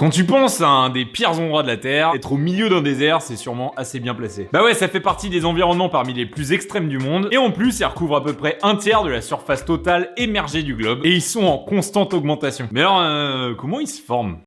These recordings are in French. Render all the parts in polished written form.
Quand tu penses à un des pires endroits de la Terre, être au milieu d'un désert, c'est sûrement assez bien placé. Bah ouais, ça fait partie des environnements parmi les plus extrêmes du monde, et en plus, ça recouvre à peu près un tiers de la surface totale émergée du globe, et ils sont en constante augmentation. Mais alors, comment ils se forment ?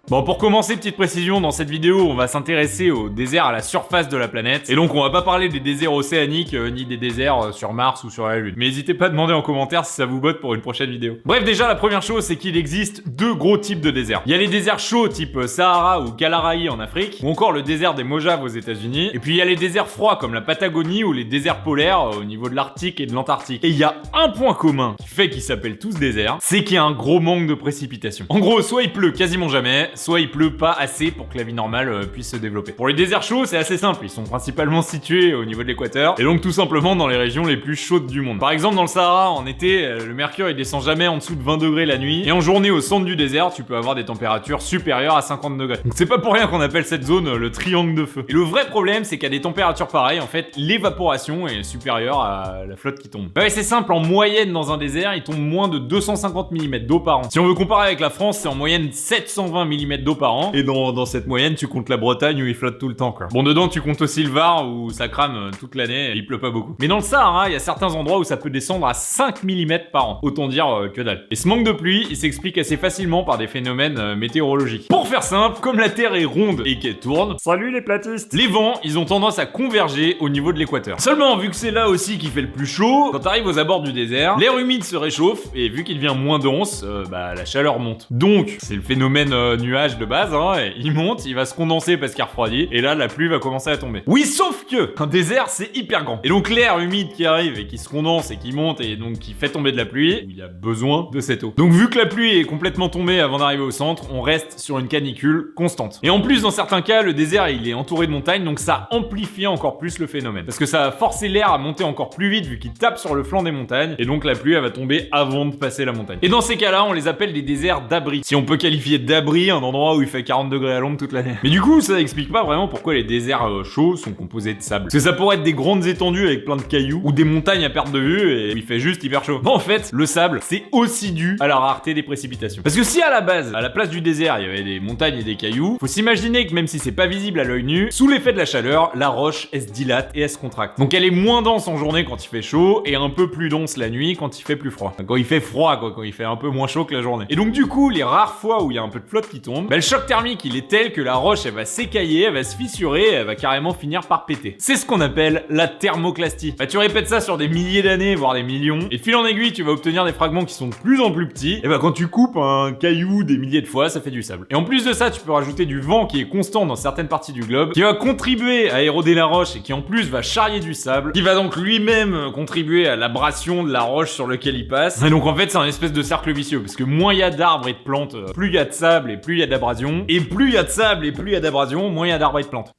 Bon, pour commencer, petite précision, dans cette vidéo, on va s'intéresser aux déserts à la surface de la planète. Et donc, on va pas parler des déserts océaniques, ni des déserts sur Mars ou sur la Lune. Mais n'hésitez pas à demander en commentaire si ça vous botte pour une prochaine vidéo. Bref, déjà, la première chose, c'est qu'il existe deux gros types de déserts. Il y a les déserts chauds type Sahara ou Kalahari en Afrique, ou encore le désert des Mojaves aux États-Unis. Et puis, il y a les déserts froids comme la Patagonie ou les déserts polaires au niveau de l'Arctique et de l'Antarctique. Et il y a un point commun qui fait qu'ils s'appellent tous déserts, c'est qu'il y a un gros manque de précipitations. En gros, soit il pleut quasiment jamais, soit il pleut pas assez pour que la vie normale puisse se développer. Pour les déserts chauds, c'est assez simple, ils sont principalement situés au niveau de l'équateur, et donc tout simplement dans les régions les plus chaudes du monde. Par exemple, dans le Sahara, en été, le mercure il descend jamais en dessous de 20 degrés la nuit, et en journée au centre du désert, tu peux avoir des températures supérieures à 50 degrés. Donc c'est pas pour rien qu'on appelle cette zone le triangle de feu. Et le vrai problème, c'est qu'à des températures pareilles, en fait, l'évaporation est supérieure à la flotte qui tombe. Bah ouais, c'est simple, en moyenne dans un désert, il tombe moins de 250 mm d'eau par an. Si on veut comparer avec la France, c'est en moyenne 720 mm d'eau par an. Et dans cette moyenne, tu comptes la Bretagne où il flotte tout le temps, quoi. Bon, dedans, tu comptes aussi le Var où ça crame toute l'année et il pleut pas beaucoup. Mais dans le Sahara, il y a certains endroits où ça peut descendre à 5 mm par an. Autant dire que dalle. Et ce manque de pluie, il s'explique assez facilement par des phénomènes météorologiques. Pour faire simple, comme la Terre est ronde et qu'elle tourne, salut les platistes, les vents, ils ont tendance à converger au niveau de l'équateur. Seulement, vu que c'est là aussi qu'il fait le plus chaud, quand t'arrives aux abords du désert, l'air humide se réchauffe et vu qu'il devient moins dense, la chaleur monte. Donc, c'est le phénomène nuage de base, il monte, il va se condenser parce qu'il refroidit, et là la pluie va commencer à tomber. Oui, sauf que un désert c'est hyper grand. Et donc l'air humide qui arrive et qui se condense et qui monte et donc qui fait tomber de la pluie, il y a besoin de cette eau. Donc vu que la pluie est complètement tombée avant d'arriver au centre, on reste sur une canicule constante. Et en plus dans certains cas, le désert il est entouré de montagnes, donc ça amplifie encore plus le phénomène. Parce que ça va forcer l'air à monter encore plus vite vu qu'il tape sur le flanc des montagnes, et donc la pluie elle va tomber avant de passer la montagne. Et dans ces cas-là, on les appelle des déserts d'abri. Si on peut qualifier d'abri un endroit où il fait 40 degrés à l'ombre toute l'année. Mais du coup, ça explique pas vraiment pourquoi les déserts chauds sont composés de sable. Parce que ça pourrait être des grandes étendues avec plein de cailloux, ou des montagnes à perte de vue et il fait juste hyper chaud. Bon, en fait, le sable, c'est aussi dû à la rareté des précipitations. Parce que si à la base, à la place du désert, il y avait des montagnes et des cailloux, faut s'imaginer que même si c'est pas visible à l'œil nu, sous l'effet de la chaleur, la roche, elle se dilate et elle se contracte. Donc elle est moins dense en journée quand il fait chaud, et un peu plus dense la nuit quand il fait plus froid. Quand il fait froid, quoi, quand il fait un peu moins chaud que la journée. Et donc du coup, les rares fois où il y a un peu de flotte qui tombe, le choc thermique, il est tel que la roche elle va s'écailler, elle va se fissurer, elle va carrément finir par péter. C'est ce qu'on appelle la thermoclastie. Tu répètes ça sur des milliers d'années, voire des millions, et de fil en aiguille, tu vas obtenir des fragments qui sont de plus en plus petits, et quand tu coupes un caillou des milliers de fois, ça fait du sable. Et en plus de ça, tu peux rajouter du vent qui est constant dans certaines parties du globe, qui va contribuer à éroder la roche et qui en plus va charrier du sable, qui va donc lui-même contribuer à l'abrasion de la roche sur lequel il passe. Et donc en fait, c'est un espèce de cercle vicieux, parce que moins il y a d'arbres et de plantes, plus il y a de sable et plus il y a d'abrasion, et plus il y a de sable et plus il y a d'abrasion, moins il y a d'arbres et de plantes.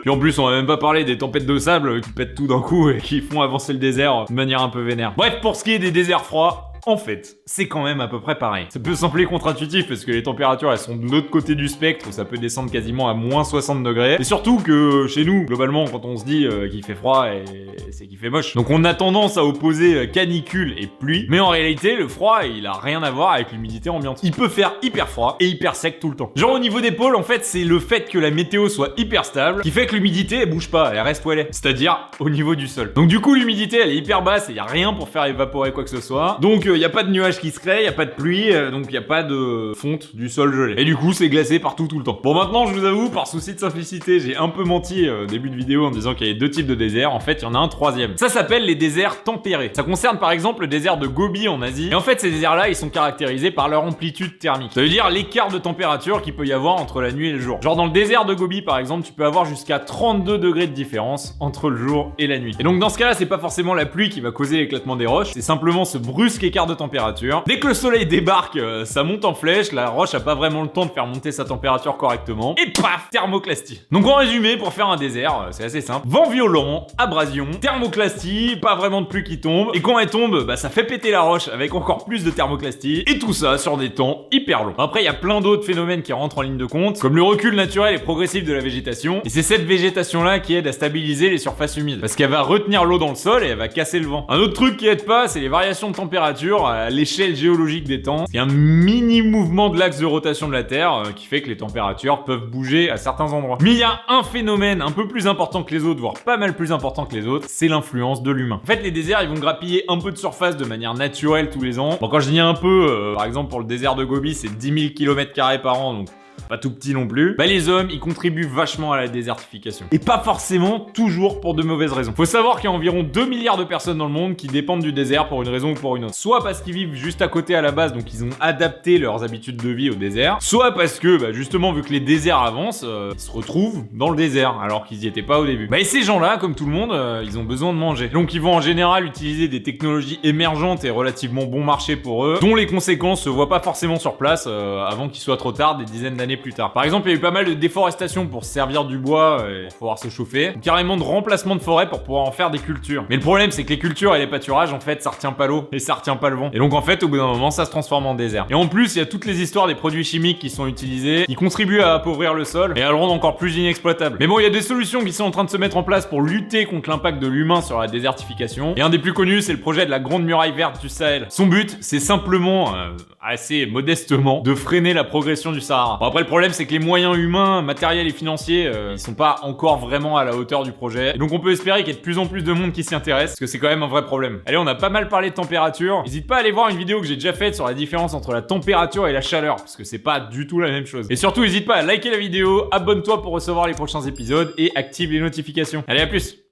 Puis en plus, on va même pas parler des tempêtes de sable qui pètent tout d'un coup et qui font avancer le désert de manière un peu vénère. Bref, pour ce qui est des déserts froids, en fait, c'est quand même à peu près pareil. Ça peut sembler contre-intuitif parce que les températures elles sont de l'autre côté du spectre où ça peut descendre quasiment à moins 60 degrés. Et surtout que chez nous, globalement, quand on se dit qu'il fait froid, c'est qu'il fait moche. Donc on a tendance à opposer canicule et pluie. Mais en réalité, le froid, il a rien à voir avec l'humidité ambiante. Il peut faire hyper froid et hyper sec tout le temps. Genre au niveau des pôles, en fait, c'est le fait que la météo soit hyper stable qui fait que l'humidité elle bouge pas, elle reste où elle est. C'est-à-dire au niveau du sol. Donc du coup, l'humidité elle est hyper basse et y a rien pour faire évaporer quoi que ce soit. Donc il y a pas de nuages qui se créent, y a pas de pluie, donc y a pas de fonte du sol gelé. Et du coup, c'est glacé partout tout le temps. Bon, maintenant, je vous avoue, par souci de simplicité, j'ai un peu menti au début de vidéo en disant qu'il y avait deux types de déserts. En fait, il y en a un troisième. Ça s'appelle les déserts tempérés. Ça concerne par exemple le désert de Gobi en Asie. Et en fait, ces déserts-là, ils sont caractérisés par leur amplitude thermique. Ça veut dire l'écart de température qu'il peut y avoir entre la nuit et le jour. Genre dans le désert de Gobi, par exemple, tu peux avoir jusqu'à 32 degrés de différence entre le jour et la nuit. Et donc dans ce cas-là, c'est pas forcément la pluie qui va causer l'éclatement des roches, c'est simplement ce brusque écart de température. Dès que le soleil débarque, ça monte en flèche, la roche a pas vraiment le temps de faire monter sa température correctement, et paf, thermoclastie. Donc en résumé, pour faire un désert, c'est assez simple. Vent violent, abrasion, thermoclastie, pas vraiment de pluie qui tombe, et quand elle tombe, ça fait péter la roche avec encore plus de thermoclastie, et tout ça sur des temps hyper longs. Après, il y a plein d'autres phénomènes qui rentrent en ligne de compte, comme le recul naturel et progressif de la végétation, et c'est cette végétation-là qui aide à stabiliser les surfaces humides, parce qu'elle va retenir l'eau dans le sol et elle va casser le vent. Un autre truc qui aide pas, c'est les variations de température mesure à l'échelle géologique des temps. C'est un mini mouvement de l'axe de rotation de la Terre qui fait que les températures peuvent bouger à certains endroits. Mais il y a un phénomène un peu plus important que les autres, voire pas mal plus important que les autres, c'est l'influence de l'humain. En fait, les déserts, ils vont grappiller un peu de surface de manière naturelle tous les ans. Bon, quand je dis un peu, par exemple pour le désert de Gobi, c'est 10 000 km² par an, donc pas tout petit non plus. Bah les hommes, ils contribuent vachement à la désertification. Et pas forcément toujours pour de mauvaises raisons. Faut savoir qu'il y a environ 2 milliards de personnes dans le monde qui dépendent du désert pour une raison ou pour une autre. Soit parce qu'ils vivent juste à côté à la base, donc ils ont adapté leurs habitudes de vie au désert. Soit parce que, bah justement, vu que les déserts avancent, ils se retrouvent dans le désert, alors qu'ils y étaient pas au début. Bah et ces gens-là, comme tout le monde, ils ont besoin de manger. Donc ils vont en général utiliser des technologies émergentes et relativement bon marché pour eux, dont les conséquences se voient pas forcément sur place avant qu'il soit trop tard, des dizaines d'années plus tard. Par exemple, il y a eu pas mal de déforestation pour se servir du bois et pouvoir se chauffer, ou carrément de remplacement de forêt pour pouvoir en faire des cultures. Mais le problème, c'est que les cultures et les pâturages, en fait, ça retient pas l'eau et ça retient pas le vent. Et donc en fait, au bout d'un moment, ça se transforme en désert. Et en plus, il y a toutes les histoires des produits chimiques qui sont utilisés, qui contribuent à appauvrir le sol et à le rendre encore plus inexploitable. Mais bon, il y a des solutions qui sont en train de se mettre en place pour lutter contre l'impact de l'humain sur la désertification. Et un des plus connus, c'est le projet de la Grande Muraille Verte du Sahel. Son but, c'est simplement, assez modestement, de freiner la progression du Sahara. Bon, après, le problème, c'est que les moyens humains, matériels et financiers, ils sont pas encore vraiment à la hauteur du projet. Et donc on peut espérer qu'il y ait de plus en plus de monde qui s'y intéresse, parce que c'est quand même un vrai problème. Allez, on a pas mal parlé de température. N'hésite pas à aller voir une vidéo que j'ai déjà faite sur la différence entre la température et la chaleur, parce que c'est pas du tout la même chose. Et surtout, n'hésite pas à liker la vidéo, abonne-toi pour recevoir les prochains épisodes et active les notifications. Allez, à plus!